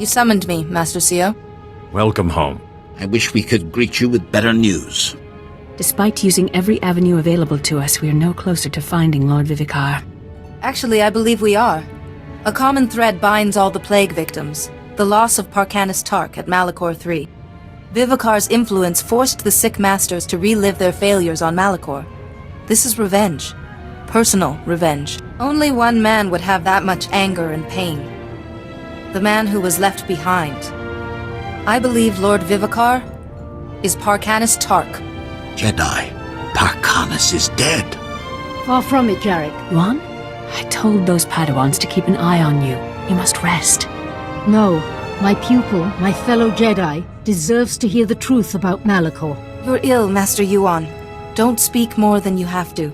You summoned me, Master Seo. Welcome home. I wish we could greet you with better news. Despite using every avenue available to us, we are no closer to finding Lord Vivicar. Actually, I believe we are. A common thread binds all the plague victims. The loss of Parcanis Tark at Malachor III. Vivicar's influence forced the sick masters to relive their failures on Malachor. This is revenge. Personal revenge. Only one man would have that much anger and pain. The man who was left behind. I believe Lord Vivicar is Parcanis Tark. Jedi, Parcanis is dead. Far from it, Jarek. Yuan? I told those Padawans to keep an eye on you. You must rest. No, my pupil, my fellow Jedi, deserves to hear the truth about Malachor. You're ill, Master Yuan. Don't speak more than you have to.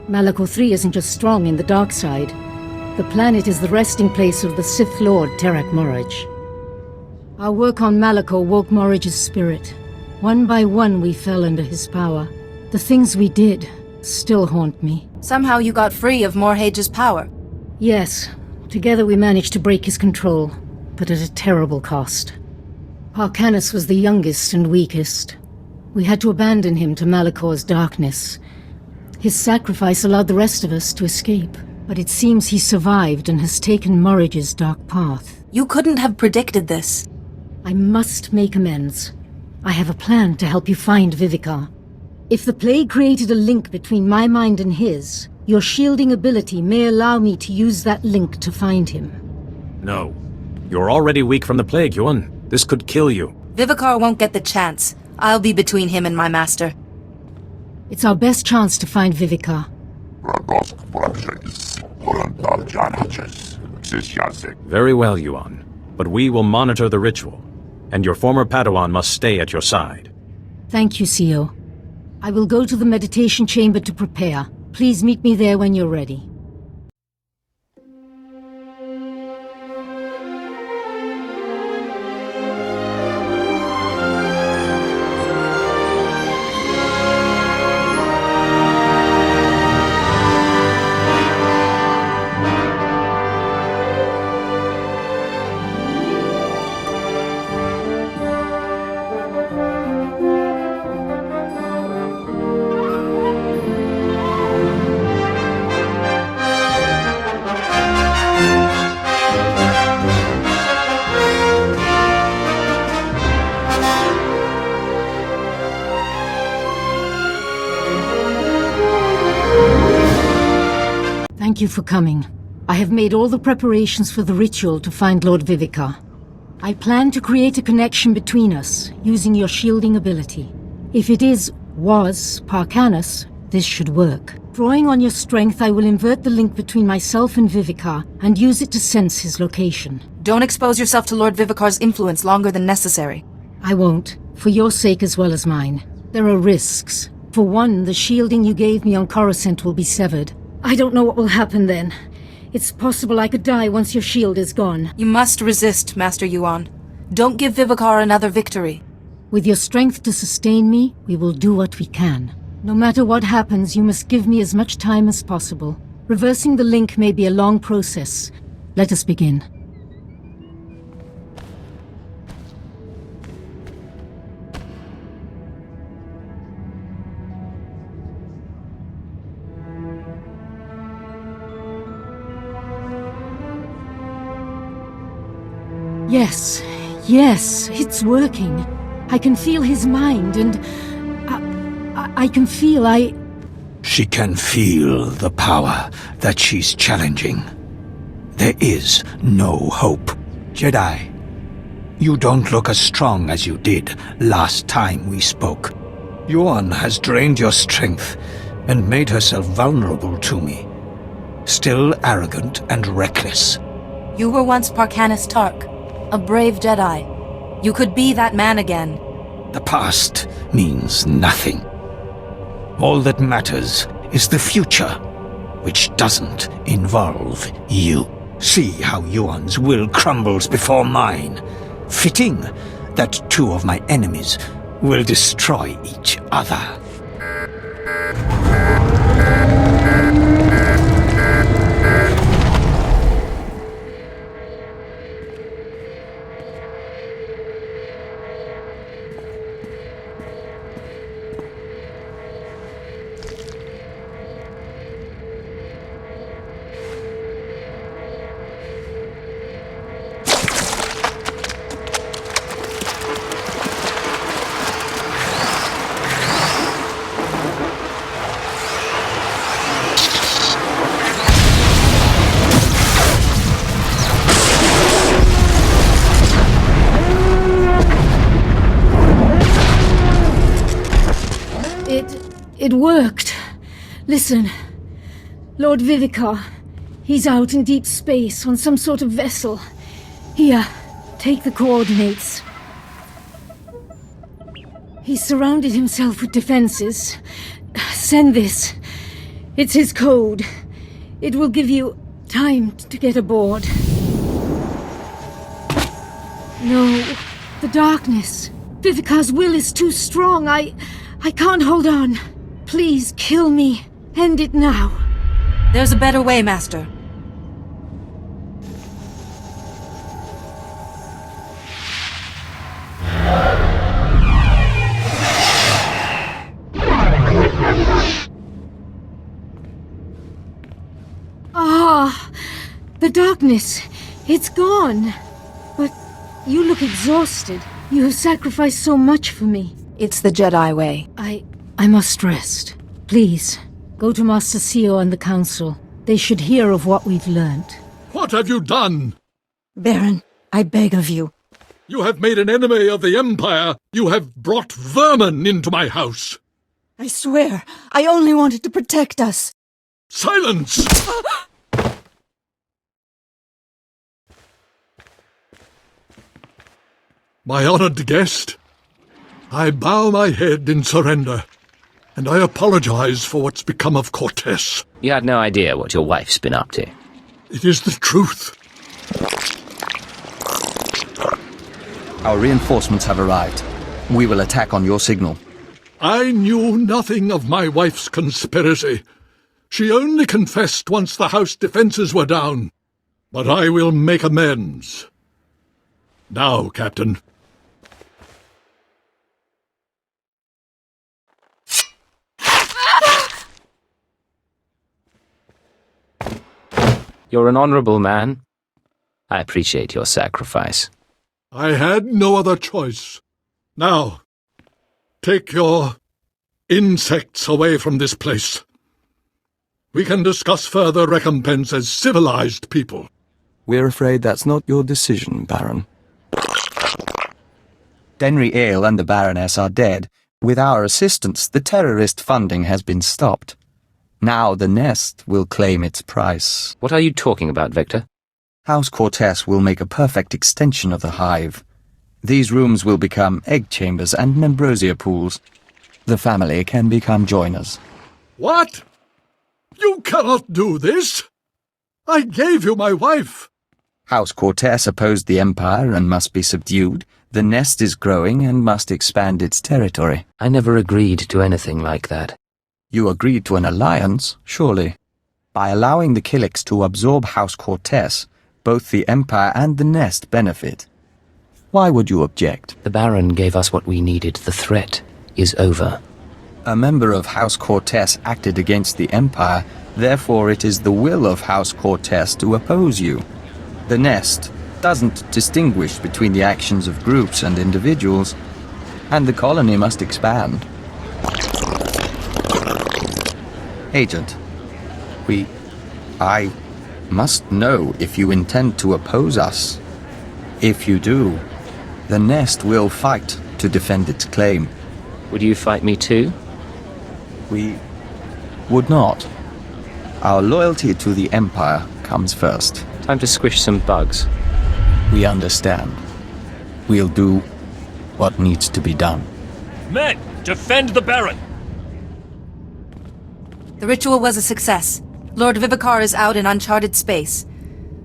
Malachor III isn't just strong in the dark side. The planet is the resting place of the Sith Lord Terak Moraj. Our work on Malachor woke Moraj's spirit. One by one we fell under his power. The things we did still haunt me. Somehow you got free of Morhage's power. Yes, together we managed to break his control, but at a terrible cost. Parcanis was the youngest and weakest. We had to abandon him to Malachor's darkness. His sacrifice allowed the rest of us to escape, but it seems he survived and has taken Morrage's dark path. You couldn't have predicted this. I must make amends. I have a plan to help you find Vivicar. If the plague created a link between my mind and his, your shielding ability may allow me to use that link to find him. No. You're already weak from the plague, Yuan. This could kill you. Vivicar won't get the chance. I'll be between him and my master. It's our best chance to find Vivicar. Very well, Yuan. But we will monitor the ritual, and your former Padawan must stay at your side. Thank you, Seo. I will go to the meditation chamber to prepare. Please meet me there when you're ready. Thank you for coming. I have made all the preparations for the ritual to find Lord Vivicar. I plan to create a connection between us, using your shielding ability. If it was Parcanis, this should work. Drawing on your strength, I will invert the link between myself and Vivicar, and use it to sense his location. Don't expose yourself to Lord Vivicar's influence longer than necessary. I won't, for your sake as well as mine. There are risks. For one, the shielding you gave me on Coruscant will be severed. I don't know what will happen then. It's possible I could die once your shield is gone. You must resist, Master Yuan. Don't give Vivicar another victory. With your strength to sustain me, we will do what we can. No matter what happens, you must give me as much time as possible. Reversing the link may be a long process. Let us begin. Yes, it's working. I can feel his mind, and I can feel She can feel the power that she's challenging. There is no hope. Jedi, you don't look as strong as you did last time we spoke. Yuan has drained your strength and made herself vulnerable to me. Still arrogant and reckless. You were once Parcanis Tark, a brave Jedi. You could be that man again. The past means nothing. All that matters is the future, which doesn't involve you. See how Yuan's will crumbles before mine. Fitting that two of my enemies will destroy each other. It worked. Listen. Lord Vivicar. He's out in deep space on some sort of vessel. Here, take the coordinates. He's surrounded himself with defenses. Send this. It's his code. It will give you time to get aboard. No, the darkness. Vivicar's will is too strong. I can't hold on. Please kill me. End it now. There's a better way, Master. The darkness. It's gone. But you look exhausted. You have sacrificed so much for me. It's the Jedi way. I must rest. Please, go to Master SWTOR and the Council. They should hear of what we've learned. What have you done? Baron, I beg of you. You have made an enemy of the Empire. You have brought vermin into my house. I swear, I only wanted to protect us. Silence! My honored guest, I bow my head in surrender, and I apologize for what's become of Cortez. You had no idea what your wife's been up to. It is the truth. Our reinforcements have arrived. We will attack on your signal. I knew nothing of my wife's conspiracy. She only confessed once the house defenses were down. But I will make amends. Now, Captain. You're an honorable man. I appreciate your sacrifice. I had no other choice. Now, take your insects away from this place. We can discuss further recompense as civilized people. We're afraid that's not your decision, Baron. Denry Ale and the Baroness are dead. With our assistance, the terrorist funding has been stopped. Now the nest will claim its price. What are you talking about, Victor? House Cortez will make a perfect extension of the hive. These rooms will become egg chambers and membrosia pools. The family can become joiners. What? You cannot do this! I gave you my wife! House Cortez opposed the Empire and must be subdued. The nest is growing and must expand its territory. I never agreed to anything like that. You agreed to an alliance, surely. By allowing the Killiks to absorb House Cortez, both the Empire and the nest benefit. Why would you object? The Baron gave us what we needed. The threat is over. A member of House Cortez acted against the Empire, therefore it is the will of House Cortez to oppose you. The nest doesn't distinguish between the actions of groups and individuals, and the colony must expand. Agent, I must know if you intend to oppose us. If you do, the nest will fight to defend its claim. Would you fight me too? We would not. Our loyalty to the Empire comes first. Time to squish some bugs. We understand. We'll do what needs to be done. Men, defend the Baron! The ritual was a success. Lord Vivicar is out in uncharted space.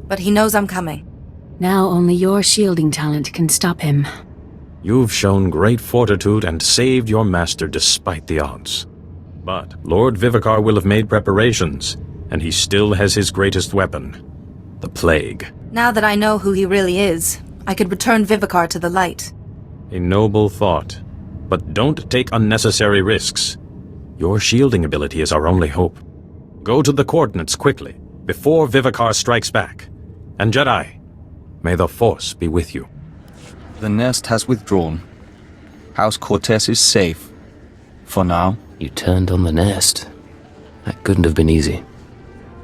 But he knows I'm coming. Now only your shielding talent can stop him. You've shown great fortitude and saved your master despite the odds. But Lord Vivicar will have made preparations, and he still has his greatest weapon, the plague. Now that I know who he really is, I could return Vivicar to the light. A noble thought, but don't take unnecessary risks. Your shielding ability is our only hope. Go to the coordinates quickly, before Vivicar strikes back. And Jedi, may the Force be with you. The nest has withdrawn. House Cortez is safe. For now. You turned on the nest. That couldn't have been easy.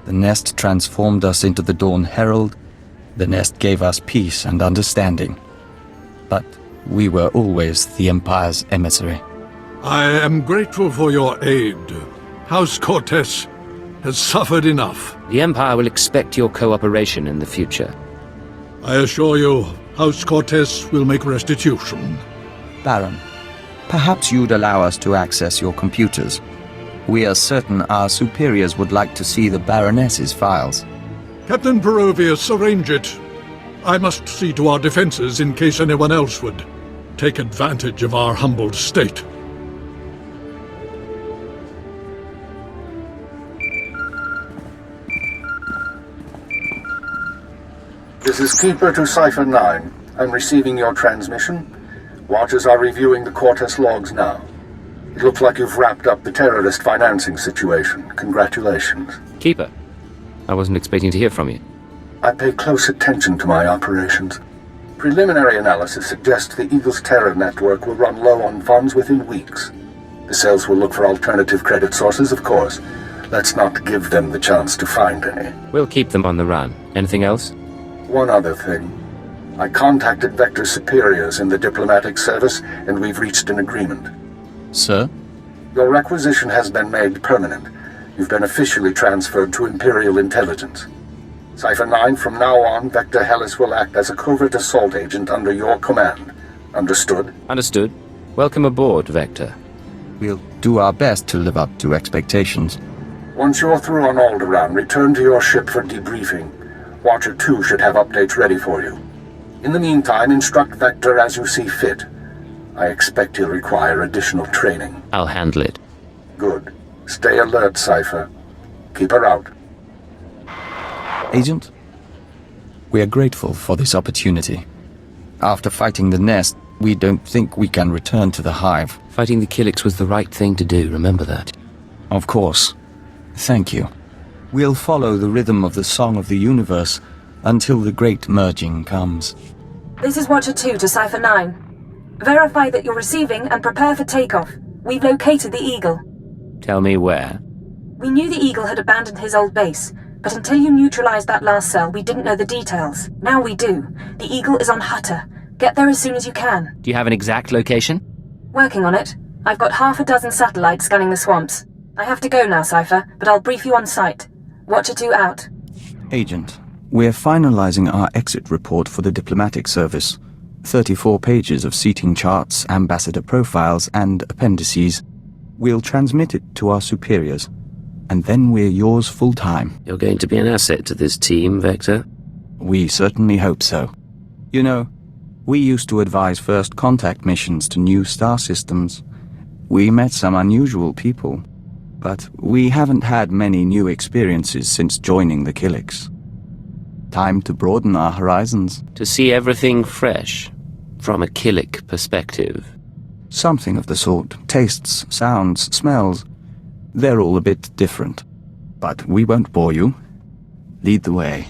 The nest transformed us into the Dawn Herald. The nest gave us peace and understanding. But we were always the Empire's emissary. I am grateful for your aid. House Cortez has suffered enough. The Empire will expect your cooperation in the future. I assure you, House Cortez will make restitution. Baron, perhaps you'd allow us to access your computers. We are certain our superiors would like to see the Baroness's files. Captain Perovius, arrange it. I must see to our defenses in case anyone else would take advantage of our humbled state. This is Keeper to Cipher 9. I'm receiving your transmission. Watchers are reviewing the Cortez logs now. It looks like you've wrapped up the terrorist financing situation. Congratulations. Keeper, I wasn't expecting to hear from you. I pay close attention to my operations. Preliminary analysis suggests the Eagle's terror network will run low on funds within weeks. The cells will look for alternative credit sources, of course. Let's not give them the chance to find any. We'll keep them on the run. Anything else? One other thing. I contacted Vector's superiors in the diplomatic service, and we've reached an agreement. Sir? Your requisition has been made permanent. You've been officially transferred to Imperial Intelligence. Cipher 9, from now on, Vector Hellas will act as a covert assault agent under your command. Understood? Understood. Welcome aboard, Vector. We'll do our best to live up to expectations. Once you're through on Alderaan, return to your ship for debriefing. Watcher 2 should have updates ready for you. In the meantime, instruct Vector as you see fit. I expect he'll require additional training. I'll handle it. Good. Stay alert, Cipher. Keep her out. Agent, we are grateful for this opportunity. After fighting the Nest, we don't think we can return to the Hive. Fighting the Killiks was the right thing to do, remember that. Of course. Thank you. We'll follow the rhythm of the Song of the Universe until the Great Merging comes. This is Watcher 2 to Cipher 9. Verify that you're receiving and prepare for takeoff. We've located the Eagle. Tell me where. We knew the Eagle had abandoned his old base, but until you neutralized that last cell, we didn't know the details. Now we do. The Eagle is on Hutter. Get there as soon as you can. Do you have an exact location? Working on it. I've got half a dozen satellites scanning the swamps. I have to go now, Cipher, but I'll brief you on site. Watcher 2 out. Agent, we're finalizing our exit report for the diplomatic service. 34 pages of seating charts, ambassador profiles, and appendices. We'll transmit it to our superiors, and then we're yours full-time. You're going to be an asset to this team, Vector? We certainly hope so. You know, we used to advise first contact missions to new star systems. We met some unusual people, but we haven't had many new experiences since joining the Killiks. Time to broaden our horizons. To see everything fresh, from a Killik perspective. Something of the sort. Tastes, sounds, smells. They're all a bit different. But we won't bore you. Lead the way.